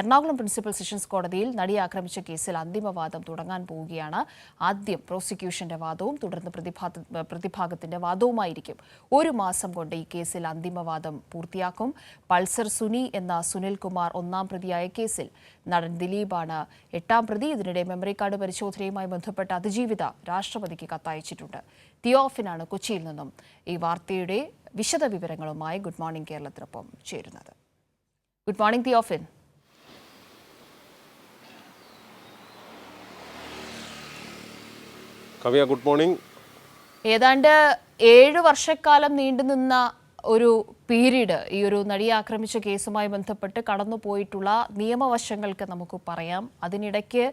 Ernakulam principal sessions കോടതിയിൽ നടിയെ ആക്രമിച്ച കേസിൽ അന്തിമവാദം തുടങ്ങാൻ പോവുകയാണ്. ആദ്യം പ്രോസിക്യൂഷന്റെ വാദവും തുടർന്ന് പ്രതിഭാഗത്തിന്റെ വാദവുമായിരിക്കും. ഒരു മാസം കൊണ്ട് ഈ കേസിൽ അന്തിമവാദം പൂർത്തിയാക്കും. പൾസർ സുനി എന്ന സുനിൽകുമാർ ഒന്നാം പ്രതിയായ കേസിൽ നടൻ ദിലീപാണ് എട്ടാം പ്രതി. ഇതിനിടെ മെമ്മറി കാർഡ് പരിശോധനയുമായി ബന്ധപ്പെട്ട അതിജീവിത രാഷ്ട്രപതിക്ക് കത്തയച്ചിട്ടുണ്ട്. തിയോഫിനാണ് കൊച്ചിയിൽ നിന്നും ഈ വാർത്തയുടെ വിശദവിവരങ്ങളുമായി ഗുഡ് മോർണിംഗ് കേരളത്തിനൊപ്പം ചേരുന്നത്. ഗുഡ് മോർണിംഗ് തിയോഫിൻ. കവിയ, ഗുഡ് മോർണിംഗ്. ഏതാണ്ട് 7 വർഷക്കാലം നീണ്ടുനിന്ന ഒരു പീരീഡ് ഈ ഒരു നടിയെ ആക്രമിച്ച കേസുമായി ബന്ധപ്പെട്ട് കടന്നുപോയിട്ടുള്ള നിയമവശങ്ങൾക്ക് നമുക്ക് പറയാം. അതിനിടയ്ക്ക്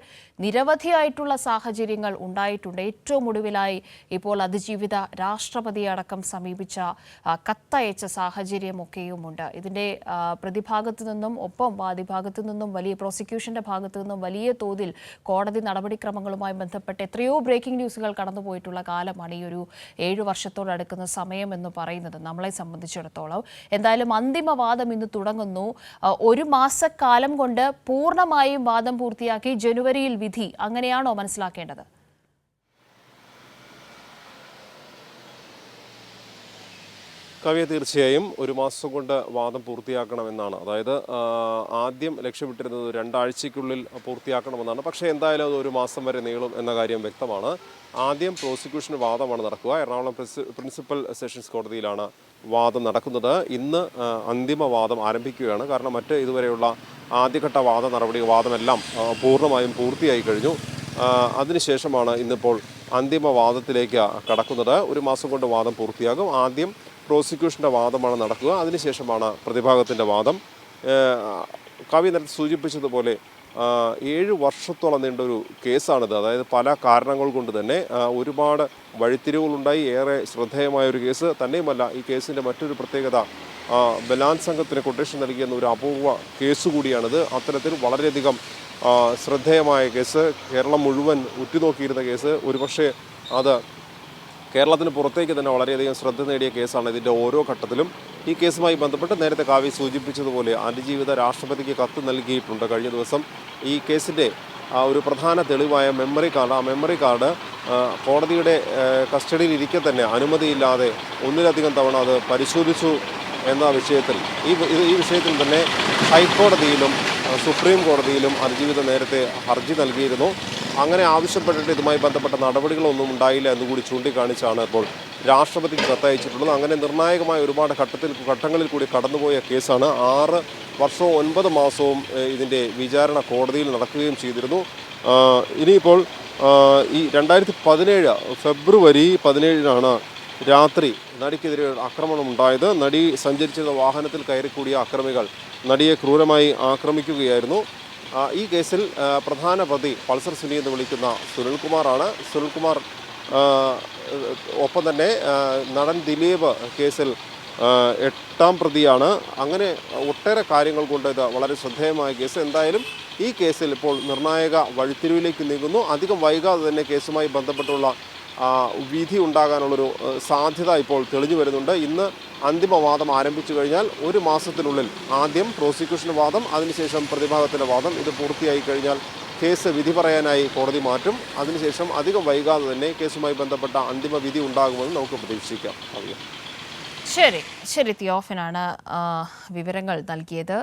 നിരവധിയായിട്ടുള്ള സാഹചര്യങ്ങൾ ഉണ്ടായിട്ടുണ്ട്. ഏറ്റവും ഒടുവിലായി ഇപ്പോൾ അതിജീവിത രാഷ്ട്രപതിയെ അടക്കം സമീപിച്ച കത്തയച്ച സാഹചര്യമൊക്കെയുമുണ്ട്. ഇതിൻ്റെ പ്രതിഭാഗത്തു നിന്നും ഒപ്പം വാദിഭാഗത്തു നിന്നും പ്രോസിക്യൂഷന്റെ ഭാഗത്തു നിന്നും വലിയ തോതിൽ കോടതി നടപടിക്രമങ്ങളുമായി ബന്ധപ്പെട്ട് എത്രയോ ബ്രേക്കിംഗ് ന്യൂസുകൾ കടന്നുപോയിട്ടുള്ള കാലമാണ് ഈ ഒരു 7 വർഷത്തോടടുക്കുന്ന സമയം എന്ന് പറയുന്നത് നമ്മളെ സംബന്ധിച്ചിടത്തോളം. എന്തായാലും അന്തിമവാദം ഇന്ന് തുടങ്ങുന്നു. ഒരു മാസക്കാലം കൊണ്ട് പൂർണ്ണമായും വാദം പൂർത്തിയാക്കി ജനുവരിയിൽ വിധി, അങ്ങനെയാണോ മനസ്സിലാക്കേണ്ടത്? കവിയ, തീർച്ചയായും ഒരു മാസം കൊണ്ട് വാദം പൂർത്തിയാക്കണമെന്നാണ്. അതായത് ആദ്യം ലക്ഷ്യമിട്ടിരുന്നത് 2 ആഴ്ചയ്ക്കുള്ളിൽ പൂർത്തിയാക്കണമെന്നാണ്. പക്ഷേ എന്തായാലും അത് ഒരു മാസം വരെ നീളും എന്ന കാര്യം വ്യക്തമാണ്. ആദ്യം പ്രോസിക്യൂഷന് വാദമാണ് നടക്കുക. എറണാകുളം പ്രിൻസിപ്പൽ സെഷൻസ് കോടതിയിലാണ് വാദം നടക്കുന്നത്. ഇന്ന് അന്തിമ വാദം ആരംഭിക്കുകയാണ്. കാരണം ഇതുവരെയുള്ള ആദ്യഘട്ട വാദമെല്ലാം പൂർണ്ണമായും പൂർത്തിയായി കഴിഞ്ഞു. അതിനുശേഷമാണ് ഇന്നിപ്പോൾ അന്തിമ വാദത്തിലേക്ക് കടക്കുന്നത്. ഒരു മാസം കൊണ്ട് വാദം പൂർത്തിയാകും. ആദ്യം പ്രോസിക്യൂഷൻ്റെ വാദമാണ് നടക്കുക. അതിനുശേഷമാണ് പ്രതിഭാഗത്തിൻ്റെ വാദം. കവി നേരത്തെ സൂചിപ്പിച്ചതുപോലെ 7 വർഷത്തോളം നീണ്ടൊരു കേസാണിത്. അതായത് പല കാരണങ്ങൾ കൊണ്ട് തന്നെ ഒരുപാട് വഴിത്തിരിവുകളുണ്ടായി. ഏറെ ശ്രദ്ധേയമായൊരു കേസ് തന്നെയുമല്ല, ഈ കേസിൻ്റെ മറ്റൊരു പ്രത്യേകത ബലാത്സംഗത്തിന് കൊട്ടേഷൻ നൽകിയെന്ന ഒരു അപൂർവ കേസ് കൂടിയാണിത്. അത്തരത്തിൽ വളരെയധികം ശ്രദ്ധേയമായ കേസ്, കേരളം മുഴുവൻ ഉറ്റുനോക്കിയിരുന്ന കേസ്. ഒരുപക്ഷെ അത് കേരളത്തിന് പുറത്തേക്ക് തന്നെ വളരെയധികം ശ്രദ്ധ നേടിയ കേസാണ്. ഇതിൻ്റെ ഓരോ ഘട്ടത്തിലും ഈ കേസുമായി ബന്ധപ്പെട്ട് നേരത്തെ കാവ്യ സൂചിപ്പിച്ചതുപോലെ അതിജീവിത രാഷ്ട്രപതിക്ക് കത്ത് നൽകിയിട്ടുണ്ട്. കഴിഞ്ഞ ദിവസം ഈ കേസിൻ്റെ ഒരു പ്രധാന തെളിവായ മെമ്മറി കാർഡ് കോടതിയുടെ കസ്റ്റഡിയിൽ ഇരിക്കെ തന്നെ അനുമതിയില്ലാതെ ഒന്നിലധികം തവണ അത് പരിശോധിച്ചു എന്ന വിഷയത്തിൽ ഈ വിഷയത്തിൽ തന്നെ ഹൈക്കോടതിയിലും സുപ്രീം കോടതിയിലും അതിജീവിത നേരത്തെ ഹർജി നൽകിയിരുന്നു. അങ്ങനെ ആവശ്യപ്പെട്ടിട്ട് ഇതുമായി ബന്ധപ്പെട്ട നടപടികളൊന്നും ഉണ്ടായില്ല എന്നുകൂടി ചൂണ്ടിക്കാണിച്ചാണ് ഇപ്പോൾ രാഷ്ട്രപതിക്ക് കത്തയച്ചിട്ടുള്ളത്. അങ്ങനെ നിർണായകമായ ഒരുപാട് ഘട്ടങ്ങളിൽ കൂടി കടന്നുപോയ കേസാണ്. 6 വർഷവും 9 മാസവും ഇതിൻ്റെ വിചാരണ കോടതിയിൽ നടക്കുകയും ചെയ്തിരുന്നു. ഇനിയിപ്പോൾ ഈ 2017 ഫെബ്രുവരി 17 രാത്രി നടിക്കെതിരെ ആക്രമണം ഉണ്ടായത്. നടി സഞ്ചരിച്ചിരുന്ന വാഹനത്തിൽ കയറിക്കൂടിയ അക്രമികൾ നടിയെ ക്രൂരമായി ആക്രമിക്കുകയായിരുന്നു. ഈ കേസിൽ പ്രധാന പ്രതി പൾസർ സുനി എന്ന് വിളിക്കുന്ന സുനിൽകുമാറാണ്. സുനിൽകുമാർ ഒപ്പം തന്നെ നടൻ ദിലീപ് കേസിൽ 8ാം പ്രതിയാണ്. അങ്ങനെ ഒട്ടേറെ കാര്യങ്ങൾ കൊണ്ട് ഇത് വളരെ ശ്രദ്ധേയമായ കേസ്. എന്തായാലും ഈ കേസിൽ ഇപ്പോൾ നിർണായക വഴിത്തിരിവിലേക്ക് നീങ്ങുന്നു. അധികം വൈകാതെ തന്നെ കേസുമായി ബന്ധപ്പെട്ടുള്ള വിധി ഉണ്ടാകാനുള്ളൊരു സാധ്യത ഇപ്പോൾ തെളിഞ്ഞു വരുന്നുണ്ട്. ഇന്ന് അന്തിമവാദം ആരംഭിച്ചു കഴിഞ്ഞാൽ ഒരു മാസത്തിനുള്ളിൽ ആദ്യം പ്രോസിക്യൂഷൻ വാദം, അതിനുശേഷം പ്രതിഭാഗത്തിൻ്റെ വാദം. ഇത് പൂർത്തിയായി കഴിഞ്ഞാൽ കേസ് വിധി പറയാനായി കോടതി മാറ്റും. അതിനുശേഷം അധികം വൈകാതെ തന്നെ കേസുമായി ബന്ധപ്പെട്ട അന്തിമ വിധി ഉണ്ടാകുമെന്ന് നമുക്ക് പ്രതീക്ഷിക്കാം. ശരി തിയോഫിനാണ് വിവരങ്ങൾ നൽകിയത്.